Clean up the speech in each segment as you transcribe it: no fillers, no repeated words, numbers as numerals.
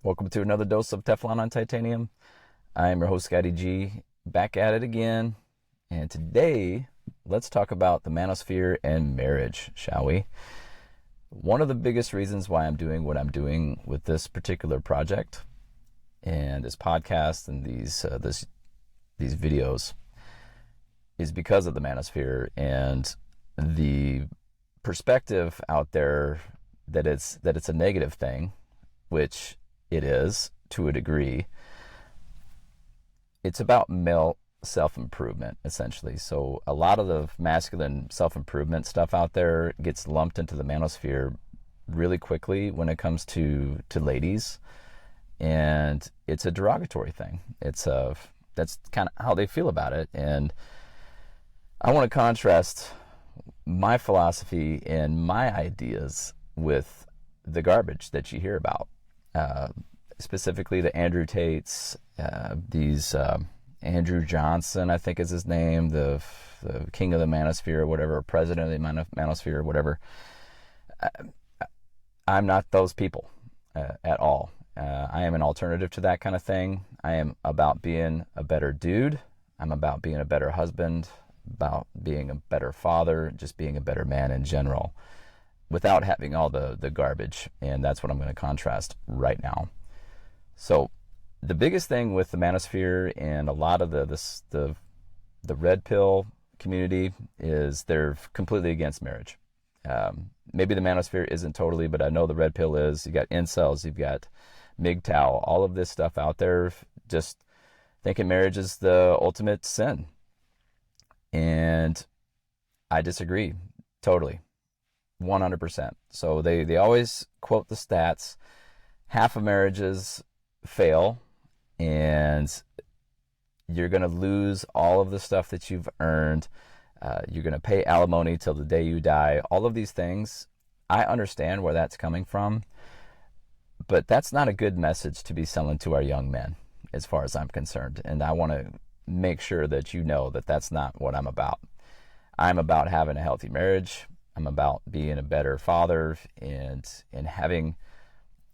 Welcome to another dose of Teflon on Titanium. I am your host, Scotty G, back at it again. And today, let's talk about the Manosphere and marriage, shall we? One of the biggest reasons why I'm doing what I'm doing with this particular project and this podcast and these videos is because of the Manosphere and the perspective out there that it's a negative thing, which it is to a degree. It's about male self-improvement, essentially. So a lot of the masculine self-improvement stuff out there gets lumped into the manosphere really quickly when it comes to ladies, and it's a derogatory thing. That's kind of how they feel about it. And I want to contrast my philosophy and my ideas with the garbage that you hear about. Specifically the Andrew Tates, Andrew Johnson, I think is his name, the king of the manosphere or whatever, president of the manosphere or whatever. I'm not those people at all. I am an alternative to that kind of thing. I am about being a better dude. I'm about being a better husband, about being a better father, just being a better man in general, without having all the garbage. And that's what I'm going to contrast right now. So the biggest thing with the manosphere and a lot of the red pill community is they're completely against marriage. Maybe the manosphere isn't totally, but I know the red pill is. You got incels, you've got MGTOW, all of this stuff out there just thinking marriage is the ultimate sin. And I disagree totally, 100%. So they always quote the stats. Half of marriages fail, and you're going to lose all of the stuff that you've earned. You're going to pay alimony till the day you die. All of these things, I understand where that's coming from, but that's not a good message to be selling to our young men as far as I'm concerned. And I want to make sure that you know that that's not what I'm about. I'm about having a healthy marriage. I'm about being a better father and having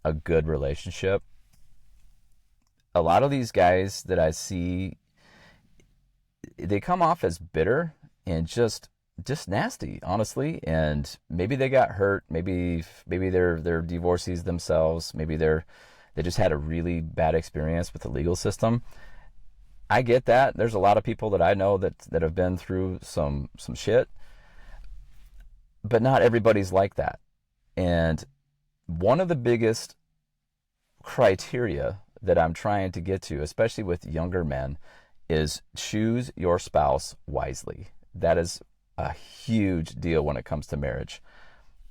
a good relationship. A lot of these guys that I see, they come off as bitter and just nasty, honestly. And maybe they got hurt. Maybe they're divorcees themselves. Maybe they just had a really bad experience with the legal system. I get that. There's a lot of people that I know that have been through some shit, but not everybody's like that. And one of the biggest criteria that I'm trying to get to, especially with younger men, is choose your spouse wisely. That is a huge deal when it comes to marriage.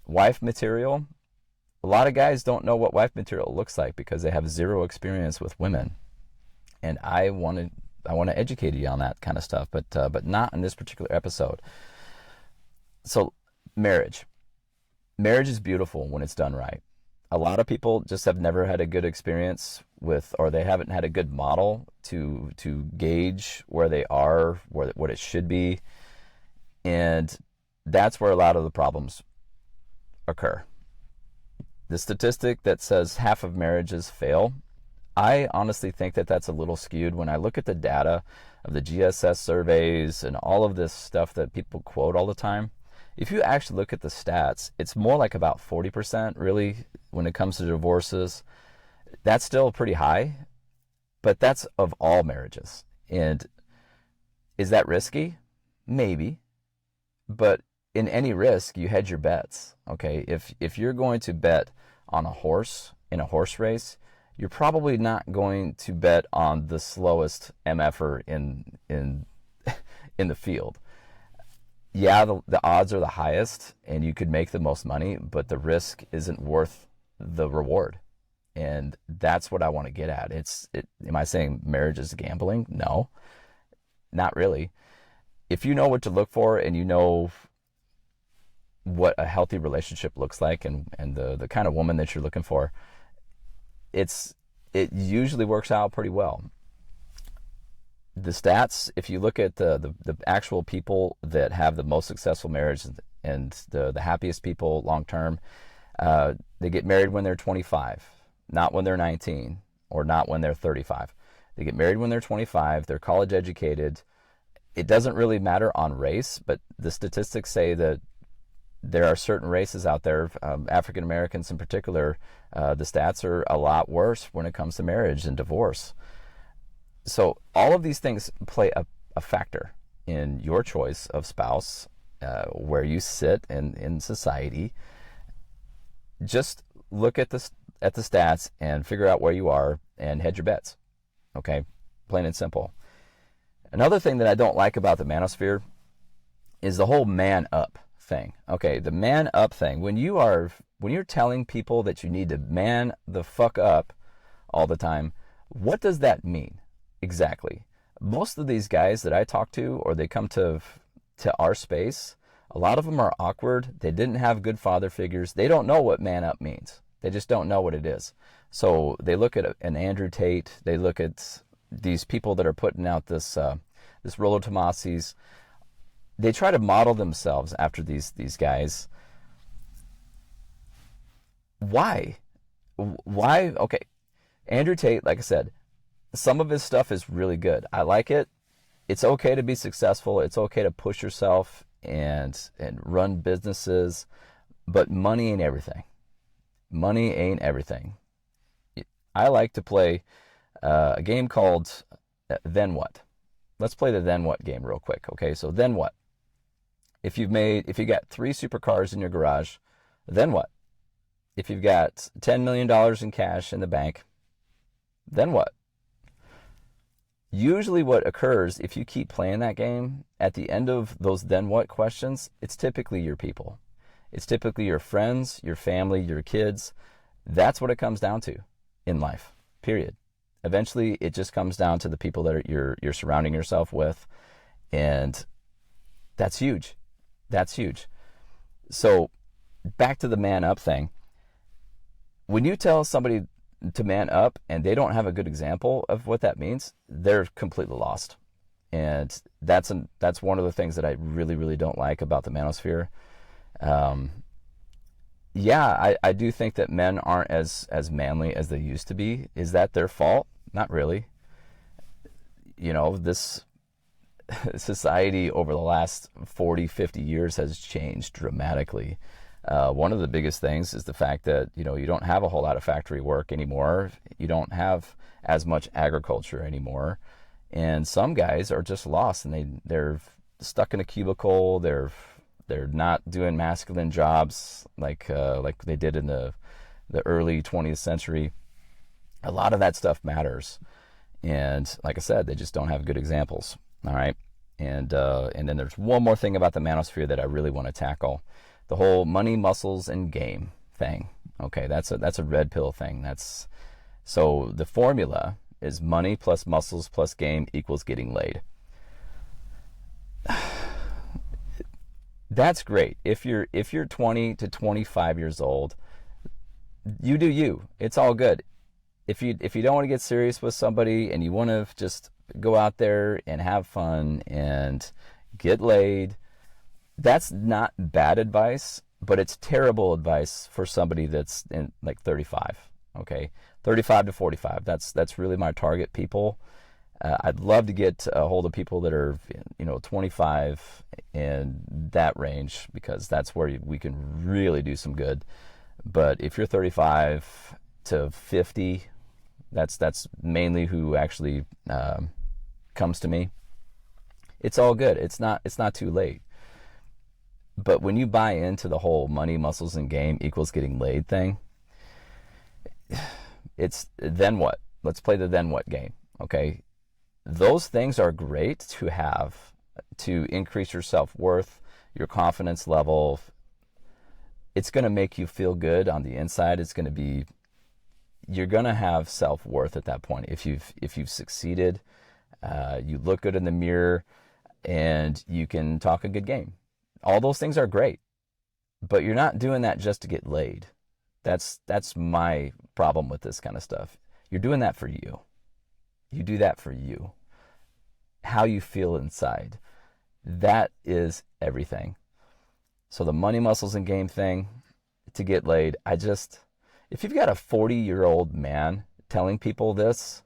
Wife material, a lot of guys don't know what wife material looks like because they have zero experience with women. And I want to educate you on that kind of stuff, but not in this particular episode. So marriage is beautiful when it's done right. A lot of people just have never had a good experience with, or they haven't had a good model to gauge where they are, what it should be. And that's where a lot of the problems occur. The statistic that says half of marriages fail, I honestly think that that's a little skewed. When I look at the data of the GSS surveys and all of this stuff that people quote all the time, if you actually look at the stats, it's more like about 40% really when it comes to divorces. That's still pretty high, but that's of all marriages. And is that risky? Maybe. But in any risk, you hedge your bets. Okay, if you're going to bet on a horse in a horse race, you're probably not going to bet on the slowest MFer in the field. Yeah, the odds are the highest and you could make the most money, but the risk isn't worth the reward. And that's what I want to get at. Am I saying marriage is gambling? No, not really. If you know what to look for and you know what a healthy relationship looks like and the kind of woman that you're looking for, it usually works out pretty well. The stats, if you look at the actual people that have the most successful marriage and the happiest people long term, they get married when they're 25. not when they're 19 or not when they're 35. They get married when they're 25. They're college educated. It doesn't really matter on race, but the statistics say that there are certain races out there, African Americans in particular, the stats are a lot worse when it comes to marriage and divorce. So all of these things play a factor in your choice of spouse, where you sit in society. Just look at the stats and figure out where you are and hedge your bets. Okay, plain and simple. Another thing that I don't like about the manosphere is the whole man up thing. Okay, the man up thing. When you're telling people that you need to man the fuck up all the time, what does that mean exactly? Most of these guys that I talk to, or they come to our space, a lot of them are awkward. They didn't have good father figures. They don't know what man up means. They just don't know what it is. So they look at an Andrew Tate. They look at these people that are putting out this Rollo Tomasi's. They try to model themselves after these guys. Why? Okay, Andrew Tate, like I said, some of his stuff is really good. I like it. It's okay to be successful. It's okay to push yourself and run businesses, but money ain't everything. Money ain't everything. I like to play a game called Then What. Let's play the Then What game real quick. Okay, so then what? If you got 3 supercars in your garage, then what? If you've got $10 million in cash in the bank, then what? Usually what occurs if you keep playing that game, at the end of those then what questions, it's typically your people. It's typically your friends, your family, your kids. That's what it comes down to in life, period. Eventually, it just comes down to the people that you're surrounding yourself with, and that's huge. That's huge. So back to the man up thing. When you tell somebody to man up and they don't have a good example of what that means, they're completely lost. And that's one of the things that I really, really don't like about the manosphere. I do think that men aren't as manly as they used to be. Is that their fault? Not really. This society over the last 40, 50 years has changed dramatically. One of the biggest things is the fact that, you don't have a whole lot of factory work anymore. You don't have as much agriculture anymore. And some guys are just lost, and they're stuck in a cubicle. They're not doing masculine jobs like they did in the early 20th century. A lot of that stuff matters. And like I said, they just don't have good examples. All right. And then there's one more thing about the manosphere that I really want to tackle. The whole money, muscles, and game thing. Okay, that's a red pill thing. So the formula is money plus muscles plus game equals getting laid. That's great. If you're 20 to 25 years old, you do you. It's all good. If you don't want to get serious with somebody and you want to just go out there and have fun and get laid, that's not bad advice, but it's terrible advice for somebody that's in like 35. Okay, 35 to 45. That's really my target people. I'd love to get a hold of people that are 25 in that range, because that's where we can really do some good. But if you're 35 to 50, that's mainly who actually comes to me. It's all good. It's not too late. But when you buy into the whole money, muscles, and game equals getting laid thing, it's then what? Let's play the then what game. Okay, those things are great to have to increase your self-worth, your confidence level. It's going to make you feel good on the inside. You're going to have self-worth at that point. If you've succeeded, you look good in the mirror, and you can talk a good game. All those things are great, but you're not doing that just to get laid. That's my problem with this kind of stuff. You're doing that for you. You do that for you. How you feel inside. That is everything. So the money, muscles, and game thing to get laid, If you've got a 40-year-old man telling people this,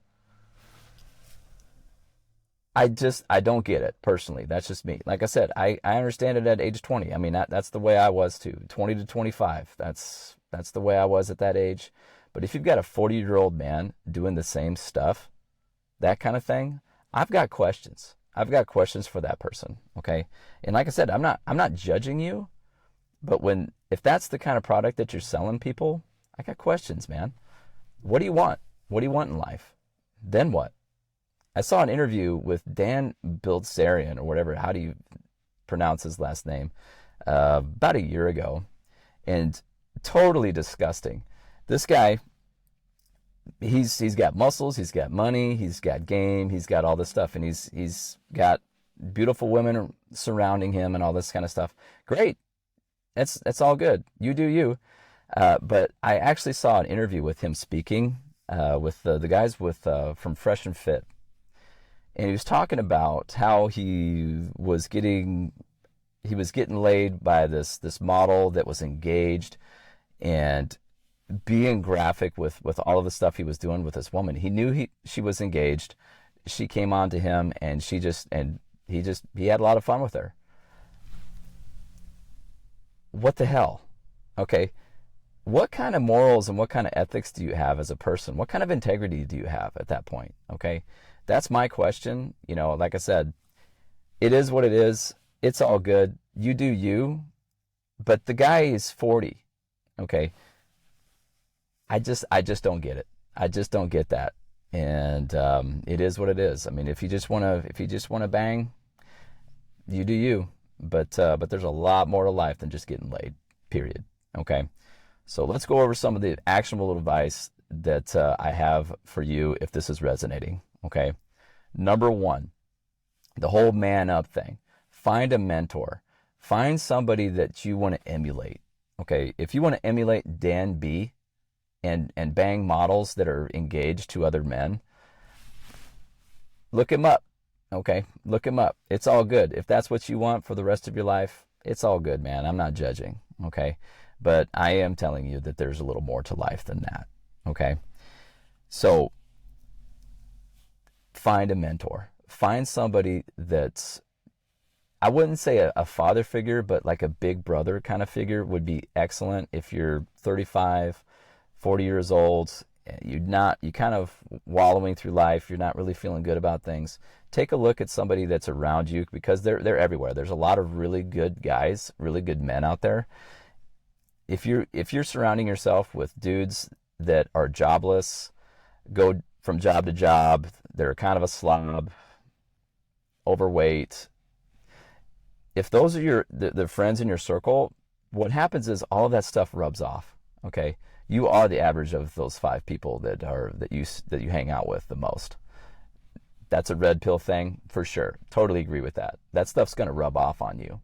I don't get it personally. That's just me. Like I said, I understand it at age 20. I mean, that's the way I was too. 20 to 25. That's the way I was at that age. But if you've got a 40-year-old man doing the same stuff, that kind of thing, I've got questions. I've got questions for that person, okay? And like I said, I'm not judging you, but if that's the kind of product that you're selling people, I got questions, man. What do you want? What do you want in life? Then what? I saw an interview with Dan Bilzerian, or whatever, how do you pronounce his last name, about a year ago, and totally disgusting. This guy, he's got muscles, he's got money, he's got game, he's got all this stuff, and he's got beautiful women surrounding him and all this kind of stuff. Great. That's all good. You do you. But I actually saw an interview with him speaking with the guys from Fresh and Fit. And he was talking about how he was getting laid by this model that was engaged, and being graphic with all of the stuff he was doing with this woman. He knew she was engaged. She came on to him, and he had a lot of fun with her. What the hell? Okay. What kind of morals and what kind of ethics do you have as a person? What kind of integrity do you have at that point? Okay. That's my question. You know, like I said, it is what it is. It's all good. You do you. But the guy is 40. Okay. I just don't get it. I just don't get that. And it is what it is. I mean, if you just want to bang, you do you. But there's a lot more to life than just getting laid. Period. Okay. So let's go over some of the actionable advice that I have for you if this is resonating. Okay. Number one, the whole man up thing. Find a mentor. Find somebody that you want to emulate. Okay. If you want to emulate Dan B and bang models that are engaged to other men, look him up. Okay. Look him up. It's all good. If that's what you want for the rest of your life, it's all good, man. I'm not judging. Okay. But I am telling you that there's a little more to life than that. Okay. So find a mentor. Find somebody that's, I wouldn't say a father figure, but like a big brother kind of figure would be excellent. If you're 35, 40 years old, you're kind of wallowing through life, you're not really feeling good about things, take a look at somebody that's around you, because they're everywhere. There's a lot of really good guys, really good men out there. If you're surrounding yourself with dudes that are jobless, go from job to job, they're kind of a slob, overweight, if those are the friends in your circle, what happens is all of that stuff rubs off. Okay, you are the average of those 5 people that you hang out with the most. That's a red pill thing for sure. Totally agree with that. That stuff's going to rub off on you.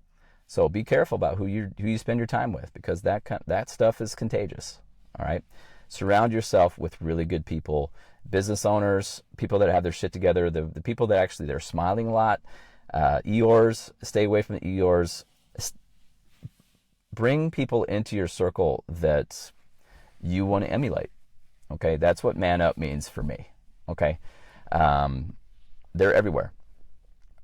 So be careful about who you spend your time with, because that stuff is contagious. All right, surround yourself with really good people, business owners, people that have their shit together, the people that actually they're smiling a lot. Eeyores, stay away from the Eeyores. Bring people into your circle that you want to emulate. Okay, that's what man up means for me. Okay, they're everywhere.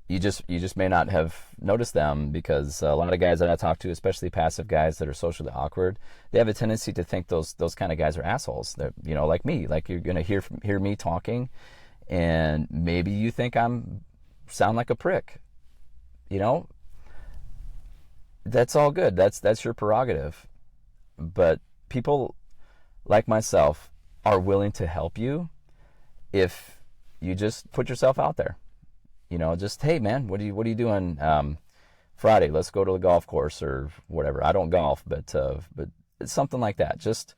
You just may not have noticed them, because a lot of guys that I talk to, especially passive guys that are socially awkward, they have a tendency to think those kind of guys are assholes. They're, like me. Like, you're gonna hear me talking, and maybe you think sound like a prick. That's all good. That's your prerogative. But people like myself are willing to help you if you just put yourself out there. Just, hey man, what are you doing Friday? Let's go to the golf course or whatever. I don't golf, but it's something like that. Just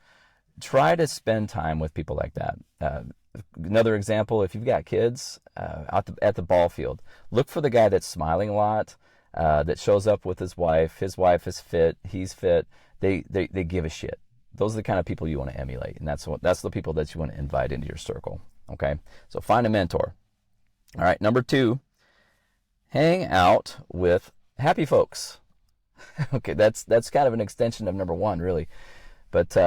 try to spend time with people like that. Another example, if you've got kids at the ball field, look for the guy that's smiling a lot, that shows up with his wife. His wife is fit. He's fit. They give a shit. Those are the kind of people you want to emulate, and that's the people that you want to invite into your circle. Okay, so find a mentor. All right, number 2, hang out with happy folks. Okay, that's kind of an extension of number 1, really. But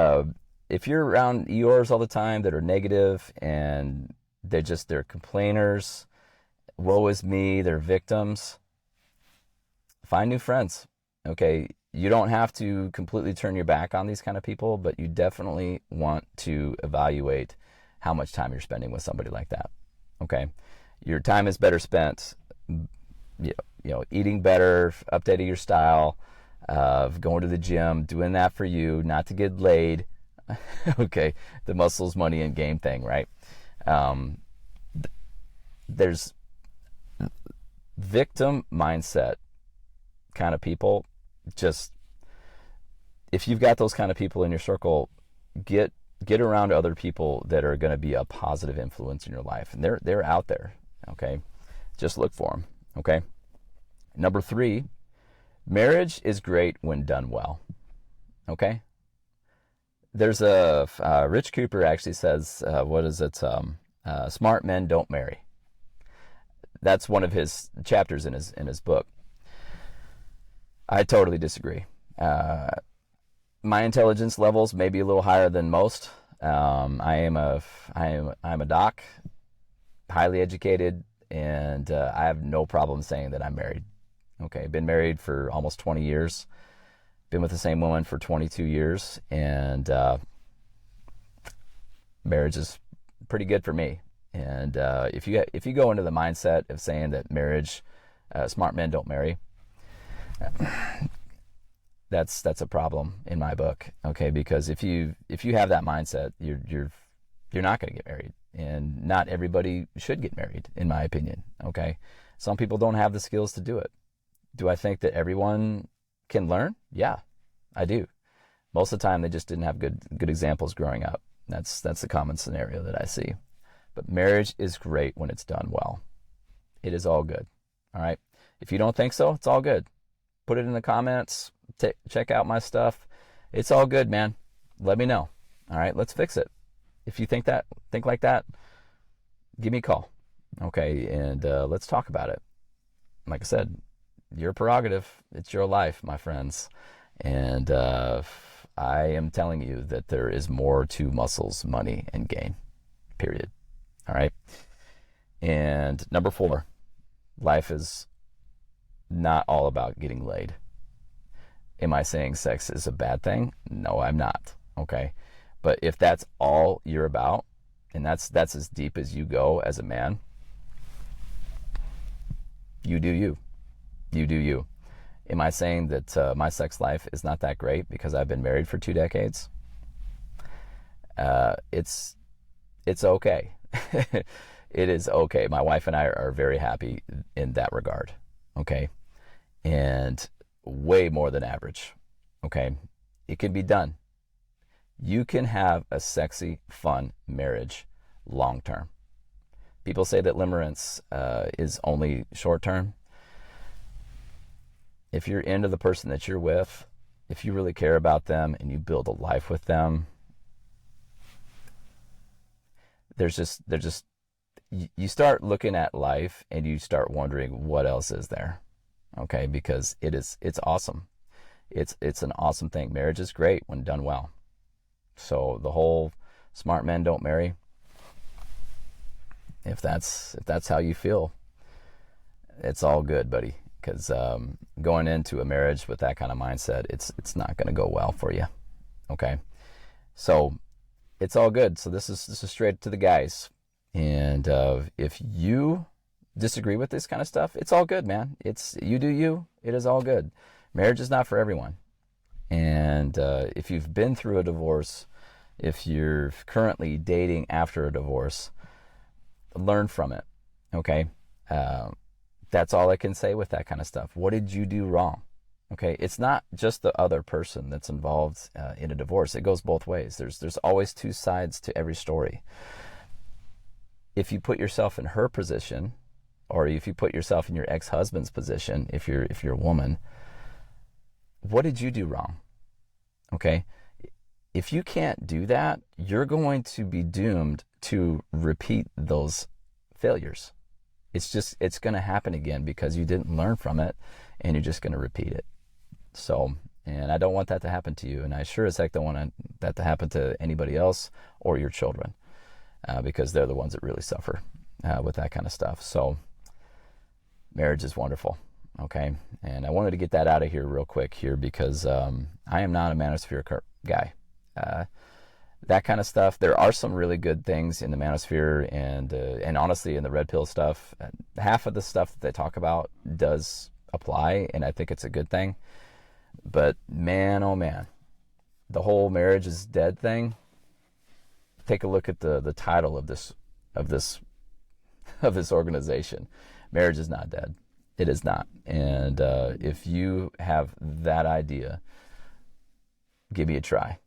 if you're around Eeyores all the time that are negative and they're complainers, woe is me, they're victims, find new friends. Okay, you don't have to completely turn your back on these kind of people, but you definitely want to evaluate how much time you're spending with somebody like that. Okay, your time is better spent, eating better, updating your style, going to the gym, doing that for you, not to get laid. Okay, the muscles, money, and game thing, right? There's victim mindset kind of people. Just, if you've got those kind of people in your circle, get around other people that are going to be a positive influence in your life, and they're out there. Okay, just look for them. Okay. Number 3, marriage is great when done well. Okay. There's Rich Cooper actually says, what is it? Smart men don't marry. That's one of his chapters in his book. I totally disagree. My intelligence levels may be a little higher than most. I'm a doc, highly educated, and I have no problem saying that I'm married. Okay, been married for almost 20 years. Been with the same woman for 22 years, and marriage is pretty good for me. And if you go into the mindset of saying that marriage, smart men don't marry, that's a problem in my book. Okay, because if you have that mindset, you're not going to get married, and not everybody should get married, in my opinion. Okay, some people don't have the skills to do it. Do I think that everyone can learn? Yeah, I do. Most of the time, they just didn't have good examples growing up. That's the common scenario that I see. But marriage is great when it's done well. It is all good. All right. If you don't think so, it's all good. Put it in the comments. Check out my stuff. It's all good, man. Let me know. All right. Let's fix it. If you think like that, give me a call. Okay. And let's talk about it. Like I said, your prerogative. It's your life, my friends. And I am telling you that there is more to muscles, money, and gain. Period. All right. And number 4, life is not all about getting laid. Am I saying sex is a bad thing? No, I'm not. Okay. But if that's all you're about, and that's as deep as you go as a man, you do you. You do you. Am I saying that my sex life is not that great because I've been married for 2 decades? It's okay. It is okay. My wife and I are very happy in that regard. Okay. And way more than average. Okay. It can be done. You can have a sexy, fun marriage long term. People say that limerence is only short term. If you're into the person that you're with, if you really care about them and you build a life with them, you start looking at life and you start wondering what else is there. Okay, because it's awesome. It's an awesome thing. Marriage is great when done well. So the whole smart men don't marry, if that's how you feel, it's all good, buddy. Because going into a marriage with that kind of mindset, it's not going to go well for you. Okay, so it's all good. So this is straight to the guys. And if you disagree with this kind of stuff, it's all good, man. It's you do you. It is all good. Marriage is not for everyone. And if you've been through a divorce, if you're currently dating after a divorce, learn from it. Okay. That's all I can say with that kind of stuff. What did you do wrong? Okay, it's not just the other person that's involved in a divorce. It goes both ways. There's always 2 sides to every story. If you put yourself in her position, or if you put yourself in your ex-husband's position, if you're a woman, what did you do wrong? Okay, if you can't do that, you're going to be doomed to repeat those failures. It's going to happen again because you didn't learn from it, and you're just going to repeat it. So And I don't want that to happen to you. And I sure as heck don't want that to happen to anybody else or your children, because they're the ones that really suffer with that kind of stuff. So marriage is wonderful. Okay. And I wanted to get that out of here real quick here because I am not a Manosphere guy. That kind of stuff. There are some really good things in the Manosphere and honestly in the red pill stuff. Half of the stuff that they talk about does apply, and I think it's a good thing. But man, oh man, the whole marriage is dead thing. Take a look at the title of this organization. Marriage is not dead. It is not. And if you have that idea, give me a try.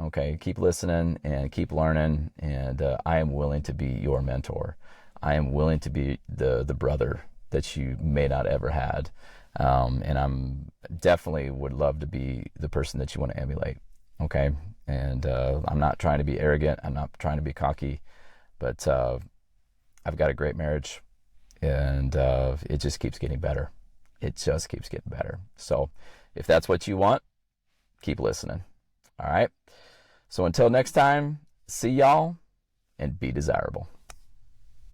Okay, keep listening and keep learning, and I am willing to be your mentor. I am willing to be the brother that you may not ever had, and I'm definitely would love to be the person that you want to emulate. Okay, and I'm not trying to be arrogant. I'm not trying to be cocky, but I've got a great marriage, and it just keeps getting better. It just keeps getting better. So if that's what you want, keep listening. All right. So until next time, see y'all and be desirable.